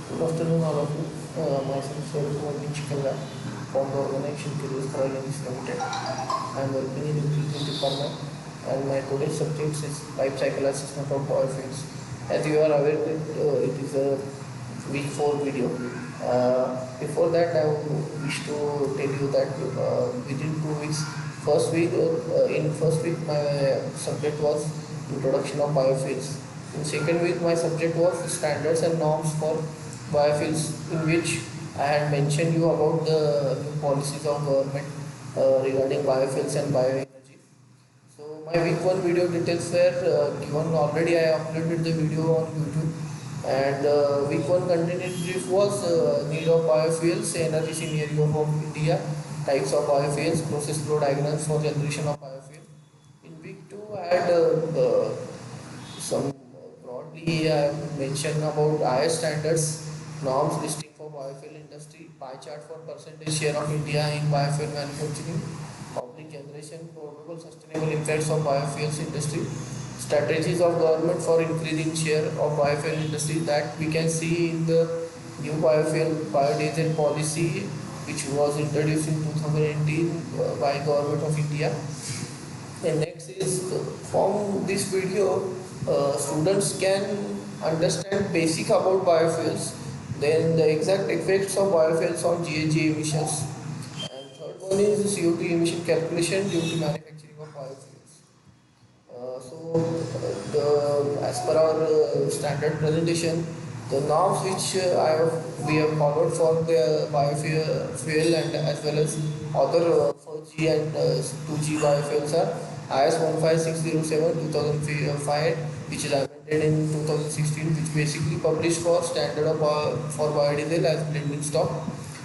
Good afternoon, all of you. Myself, Sharif Shikalgar, from the organization Careers for Energy Limited. I am working in Nutrition Department, and my today's subject is Lifecycle Assessment of Biofuels. As you are aware, it is a week 4 video. Before that, I wish to tell you that within 2 weeks, in first week, my subject was Introduction of Biofuels. In second week, my subject was standards and norms for biofuels, in which I had mentioned you about the new policies of government regarding biofuels and bioenergy. So my week one video details were given already. I uploaded the video on YouTube, and week one content brief was need of biofuels, energy scenario of India, types of biofuels, process flow diagrams for generation of biofuel. In week two, I had some broadly mention about IS standards, norms listing for biofuel industry, pie chart for percentage share of India in biofuel manufacturing, public generation, probable sustainable impacts of biofuels industry, strategies of government for increasing share of biofuel industry that we can see in the new biofuel biodiesel policy which was introduced in 2018 by government of India. And next is from this video, students can understand basic about biofuels, then the exact effects of biofuels on GHG emissions, and third one is the CO2 emission calculation due to manufacturing of biofuels. As per our standard presentation, the norms which we have followed for the biofuel fuel and as well as other 4G and 2G biofuels are IS 15607 2005, which is amended in 2016, which basically published for standard of for biodiesel as blending stock.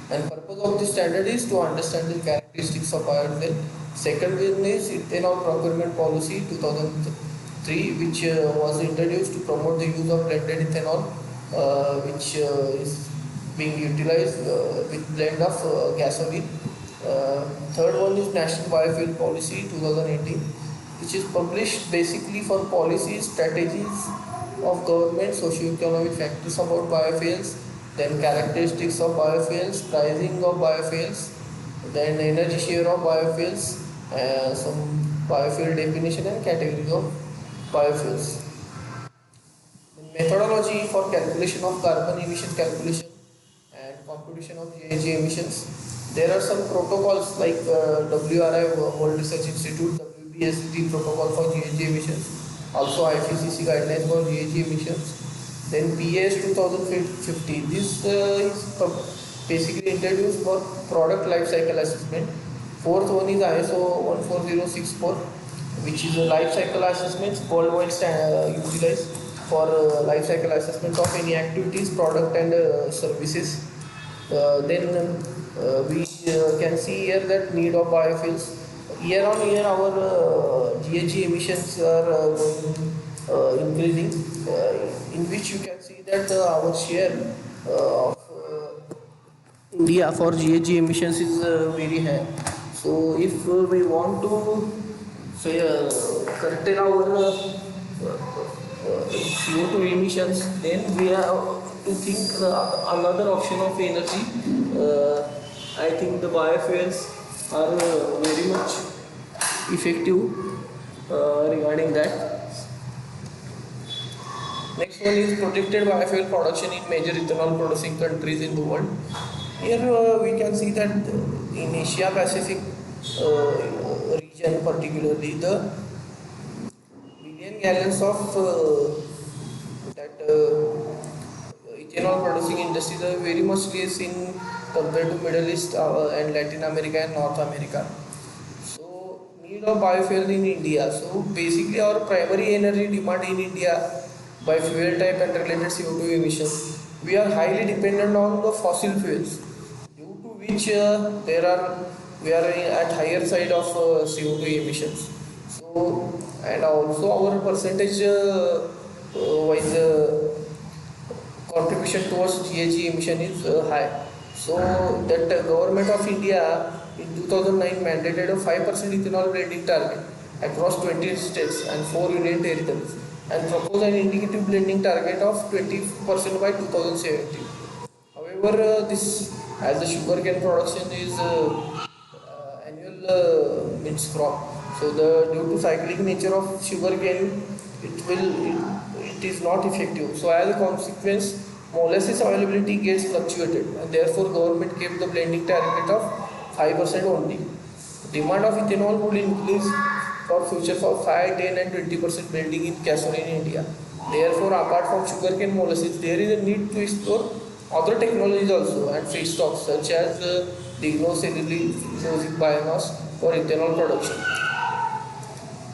And purpose of this standard is to understand the characteristics of biodiesel. Second one is ethanol procurement policy 2003, which was introduced to promote the use of blended ethanol, which is being utilized with blend of gasoline. Third one is National Biofuel Policy 2018, which is published basically for policies, strategies of government, socio-economic factors about biofuels, then characteristics of biofuels, pricing of biofuels, then energy share of biofuels, some biofuel definition and categories of biofuels. Methodology for calculation of carbon emission calculation and computation of GHG emissions. There are some protocols like WRI World Research Institute, WBSD protocol for GHG emissions, also IPCC guidelines for GHG emissions. Then PAS 2050. This is basically introduced for product life cycle assessment. Fourth one is ISO 14064, which is a life cycle assessment worldwide utilized for life cycle assessment of any activities, product and services. Then we can see here that need of biofuels. Year on year, our GHG emissions are increasing, in which you can see that our share of India for GHG emissions is very high. So, if we want to say curtail our CO2 emissions, then we have to think another option of energy. I think the biofuels are very much effective regarding that. Next one is protected biofuel production in major ethanol producing countries in the world. Here we can see that in Asia Pacific region, particularly the billion gallons of that ethanol producing industries are very much less in compared to Middle East and Latin America and North America. So need of biofuel in India. So basically our primary energy demand in India by fuel type and related CO2 emissions, we are highly dependent on the fossil fuels, due to which we are at higher side of CO2 emissions. So and also our percentage wise contribution towards GHG emission is high. So that government of India in 2009 mandated a 5% ethanol blending target across 20 states and 4 union territories, and proposed an indicative blending target of 20% by 2017. However, this as the sugarcane production is annual means crop, so the due to cyclic nature of sugarcane, it is not effective. So as a consequence, molasses availability gets fluctuated, and therefore government kept the blending target of 5% only. Demand of ethanol will increase for future for 5, 10 and 20% blending in gasoline in India. Therefore, apart from sugarcane molasses, there is a need to explore other technologies also and feedstocks such as lignocellulosic biomass for ethanol production.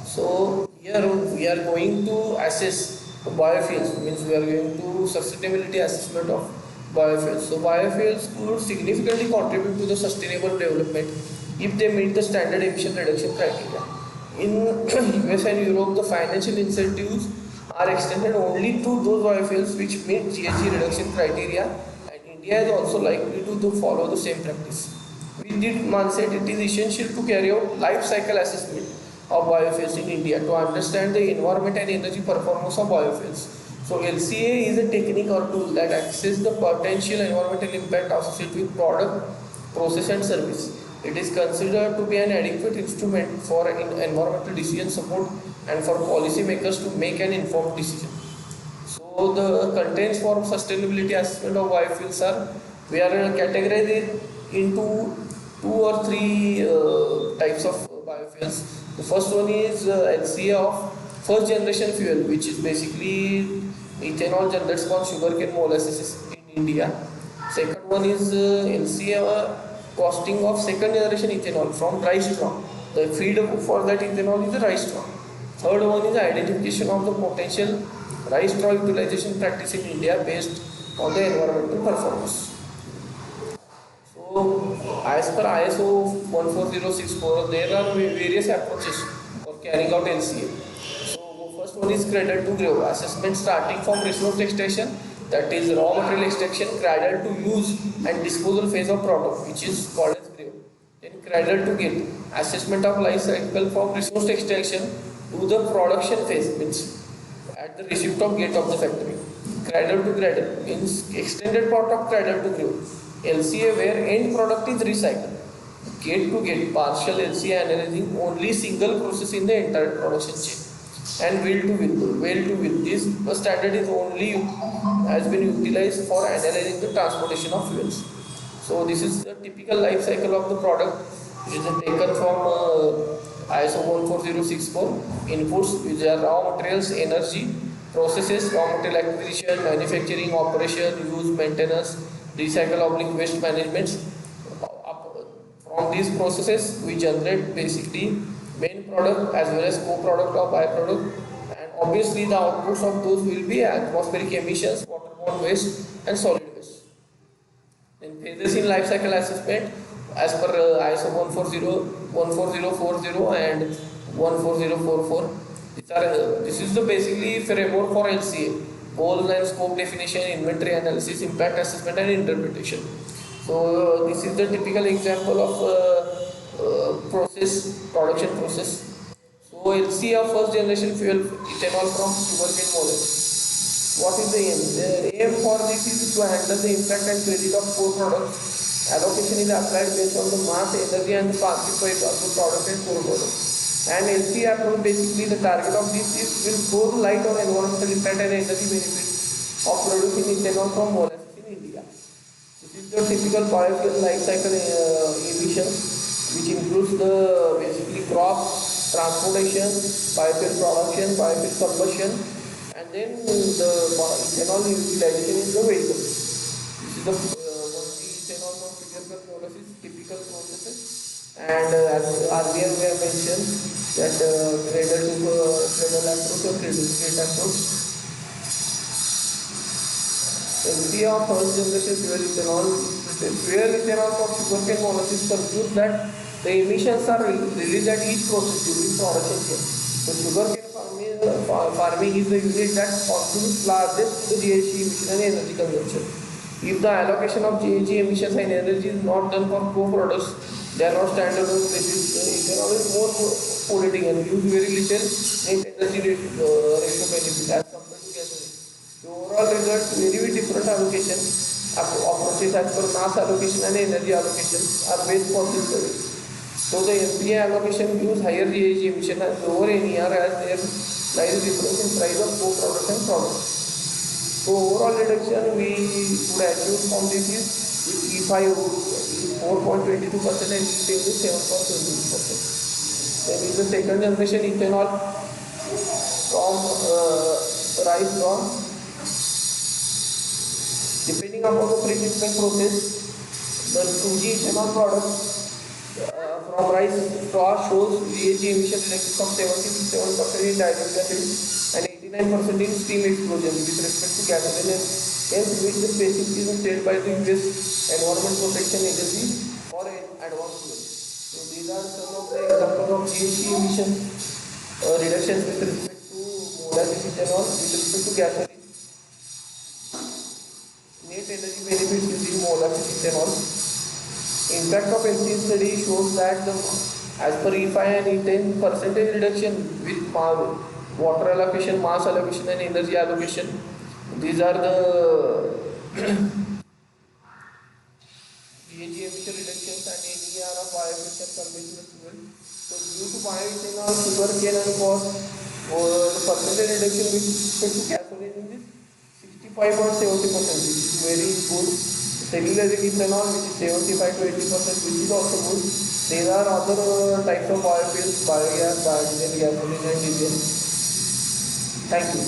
So here we are going to assess the biofuels, means we are going to sustainability assessment of biofuels. So biofuels could significantly contribute to the sustainable development if they meet the standard emission reduction criteria. In US and Europe, the financial incentives are extended only to those biofuels which meet GHG reduction criteria, and India is also likely to follow the same practice. With this mindset, it is essential to carry out life cycle assessment of biofuels in India to understand the environment and energy performance of biofuels. So LCA is a technique or tool that assesses the potential environmental impact associated with product, process and service. It is considered to be an adequate instrument for environmental decision support and for policymakers to make an informed decision. So the contents for sustainability assessment of biofuels are, we are categorized it into two or three types of biofuels. The first one is LCA of first generation fuel, which is basically ethanol generated from sugarcane molasses in India. Second one is LCA costing of second generation ethanol from rice straw. The feed for that ethanol is the rice straw. Third one is identification of the potential rice straw utilization practice in India based on the environmental performance. So, as per ISO 14064, there are various approaches for carrying out LCA. So, first one is cradle to grave assessment starting from resource extraction, that is raw material extraction, cradle to use and disposal phase of product, which is called as grave. Then cradle to gate assessment of life cycle from resource extraction to the production phase, means at the receipt of gate of the factory. Cradle to cradle means extended part of cradle to grave. LCA where end product is recycled. Gate to gate partial LCA analyzing only single process in the entire production chain. And wheel to wheel. This standard is only has been utilized for analyzing the transportation of fuels. So this is the typical life cycle of the product, which is taken from ISO 14064. Inputs, which are raw materials, energy, processes, raw material acquisition, manufacturing, operation, use, maintenance, recycle oblique waste management. From these processes, we generate basically main product as well as co-product or byproduct, and obviously the outputs of those will be atmospheric emissions, waterborne waste and solid waste. Then phases in life cycle assessment as per ISO 14040 and 14044. This is the basically framework for LCA: goal and scope definition, inventory analysis, impact assessment and interpretation. So this is the typical example of production process. So LCA of first generation fuel ethanol from sugarcane molasses. What is the aim? The aim for this is to handle the impact and credit of core products. Allocation is applied based on the mass, energy and the passive price of the product and core product. And LCA approach, basically the target of this is will throw light on environmental impact and energy benefits of producing ethanol from molasses in India. This is the typical biofuel life cycle emissions, which includes the basically crop, transportation, biofuel production, biofuel combustion, and then the ethanol utilization in the vehicle. This is the ethanol from sugarcane molasses typical processes. And as earlier we have mentioned that cradle to cradle approach or cradle to gate approach. LCA of first generation fuel ethanol from sugarcane molasses concludes that the emissions are released at each process during production chain. So sugarcane farming is the unit that contributes largest to the GHG emission and energy consumption. If the allocation of GHG emissions and energy is not done for co-products, they are not standalone basis. Ethanol is more political and use very little net energy ratio benefit as compared to gasoline. The overall result very different allocation approaches as per mass allocation and energy allocation are based on this study. So the FBA allocation gives higher GHG emission and lower NER as there lies difference in price of co-products and products. So overall reduction we would assume from this is E5 is 4.22% and E10 is 7.22%. Then is the second generation ethanol from rice from depending upon the pre-treatment process, the 2G ethanol product from rice straw shows GHG emission reduction from 77% in diluted acid and 89% in steam explosion with respect to gasoline and hence which the specification set by the US Environment Protection Agency for advanced fuel. So these are some of the examples of GHG emission reductions with respect to molasses ethanol with respect to gasoline. Net energy benefits using molasses ethanol. Impact of LC study shows that as per E5 and E10 percentage reduction with water allocation, mass allocation and energy allocation. These are the GHG emission reductions and NER of biofuels and conventional fuel. So due to bioethanol, sugar cane and corn, the percentage reduction with respect to gasoline is 65.70%, which is very good. Cellulosic ethanol, which is 75 to 80%, which is also good. There are other types of biofuels, biogas, biodiesel, gasoline and diesel. Thank you.